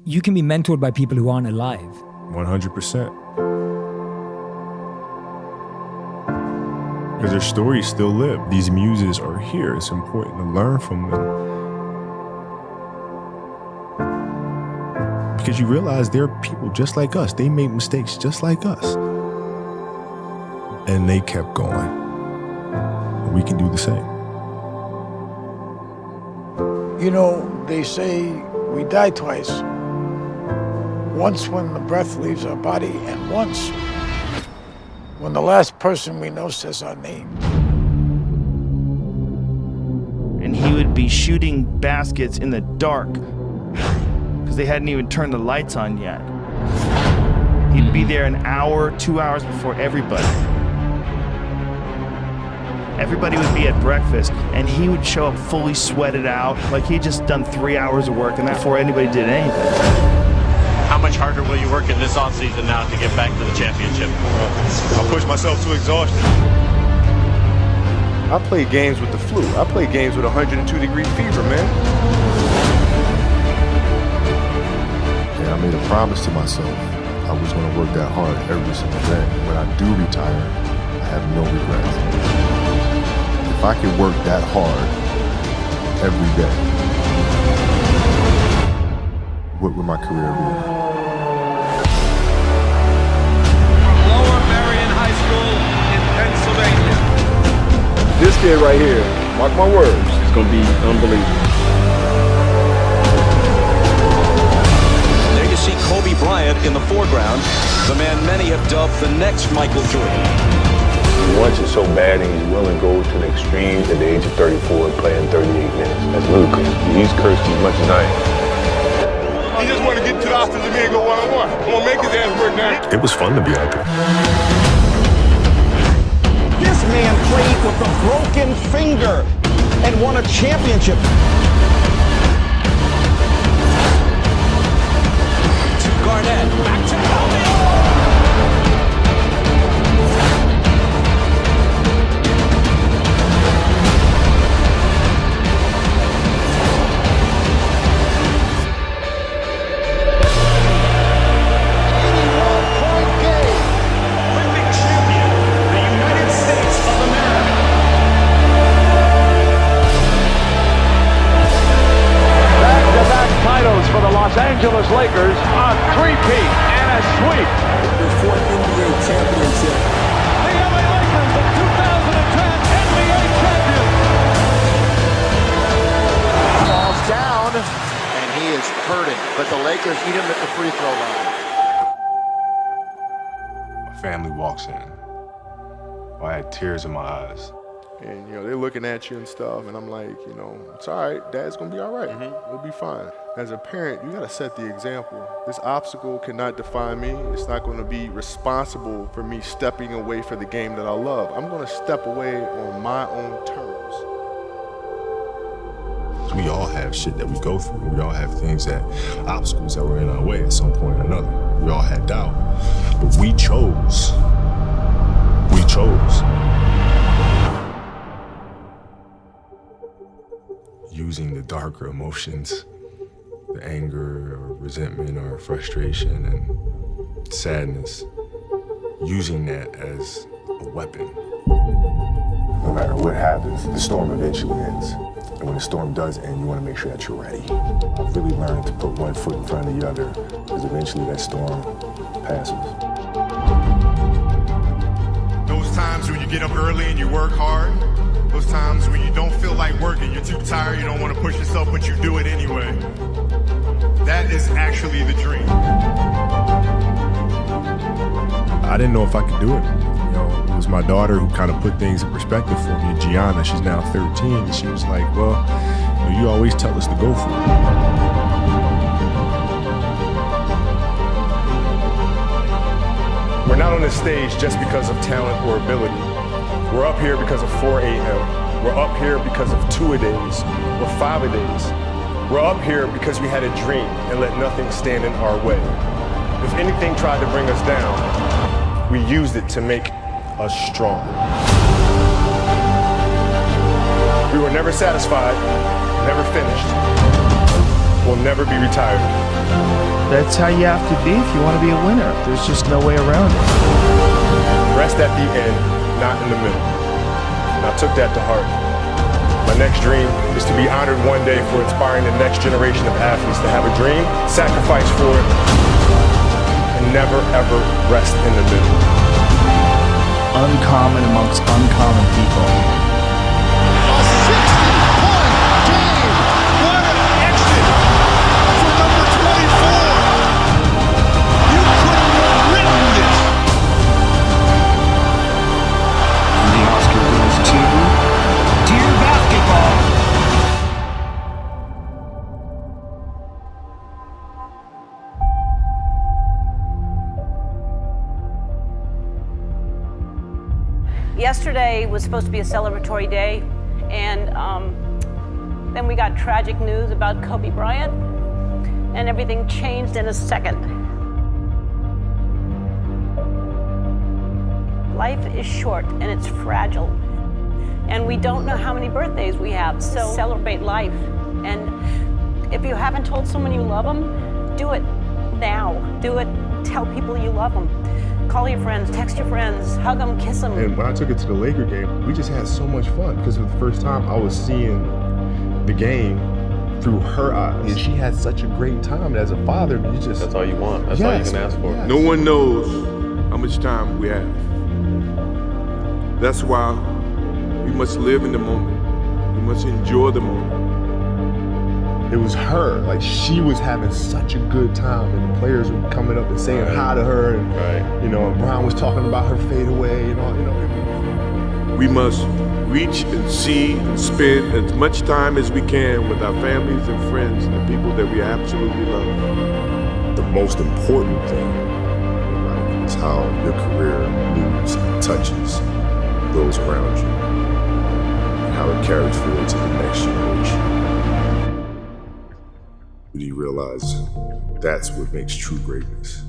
you can be mentored by people who aren't alive. 100%. Because their stories still live. These muses are here. It's important to learn from them. Because you realize they're people just like us. They made mistakes just like us. And they kept going. We can do the same. You know, they say we die twice. Once when the breath leaves our body, and once when the last person we know says our name. And he would be shooting baskets in the dark because they hadn't even turned the lights on yet. He'd be there an hour, 2 hours before everybody. Everybody would be at breakfast, and he would show up fully sweated out, like he'd just done 3 hours of work, and before anybody did anything. How much harder will you work in this offseason now to get back to the championship? I'll push myself to exhaustion. I play games with the flu. I play games with 102-degree fever, man. And I made a promise to myself I was going to work that hard every single day. When I do retire, I have no regrets. If I could work that hard every day, what would my career be? Lower Marion High School in Pennsylvania. This kid right here, mark my words, is going to be unbelievable. There you see Kobe Bryant in the foreground, the man many have dubbed the next Michael Jordan. He wants it so bad and he's willing to go to the extreme at the age of 34 playing 38 minutes. That's ludicrous. He's cursed as much as I am. He just want to get to the offensive end and go one-on-one. I'm going to make his ass work now. It was fun to be out there. This man played with a broken finger and won a championship. To Garnett, back to Kobe. For the Los Angeles Lakers, a three-peat and a sweep. Their fourth NBA championship. The LA Lakers, the 2010 NBA champions. Falls down, and he is hurting. But the Lakers eat him at the free throw line. My family walks in. I had tears in my eyes. And, they're looking at you and stuff, and I'm like, it's all right. Dad's going to be all right. We'll be fine. As a parent, you got to set the example. This obstacle cannot define me. It's not going to be responsible for me stepping away for the game that I love. I'm going to step away on my own terms. We all have shit that we go through. We all have obstacles that were in our way at some point or another. We all had doubt. But we chose. We chose. Using the darker emotions, the anger or resentment or frustration and sadness, using that as a weapon. No matter what happens, the storm eventually ends. And when the storm does end, you want to make sure that you're ready. I've really learned to put one foot in front of the other, because eventually that storm passes. Those times when you get up early and you work hard, those times when you don't feel like working, you're too tired, you don't want to push yourself, but you do it anyway. That is actually the dream. I didn't know if I could do it. It was my daughter who kind of put things in perspective for me. Gianna, she's now 13, and she was like, well, you always tell us to go for it. We're not on this stage just because of talent or ability. We're up here because of 4 a.m. We're up here because of 2-a-days or 5-a-days. We're up here because we had a dream and let nothing stand in our way. If anything tried to bring us down, we used it to make us stronger. We were never satisfied, never finished. We'll never be retired. That's how you have to be if you want to be a winner. There's just no way around it. Rest at the end, not in the middle. And I took that to heart. My next dream is to be honored one day for inspiring the next generation of athletes to have a dream, sacrifice for it, and never ever rest in the middle. Uncommon amongst uncommon people. A 60-point game. What an exit for number 24. You couldn't have written this. The Oscar goes to Dear Basketball. Yesterday was supposed to be a celebratory day, and then we got tragic news about Kobe Bryant, and everything changed in a second. Life is short and it's fragile, and we don't know how many birthdays we have, so celebrate life. And if you haven't told someone you love them, do it now. Do it. Tell people you love them. Call your friends, text your friends, hug them, kiss them. And when I took it to the Laker game, we just had so much fun because for the first time I was seeing the game through her eyes. And she had such a great time. And as a father, you just... That's all you want. That's all you can ask for. Yes. No one knows how much time we have. That's why we must live in the moment. We must enjoy the moment. It was her. Like, she was having such a good time, and the players were coming up and saying hi to her, and you know, Brian was talking about her fadeaway and all. You know, we must reach and see and spend as much time as we can with our families and friends and the people that we absolutely love. The most important thing in life is how your career moves and touches those around you, and how it carries forward to the next generation. Do you realize that's what makes true greatness?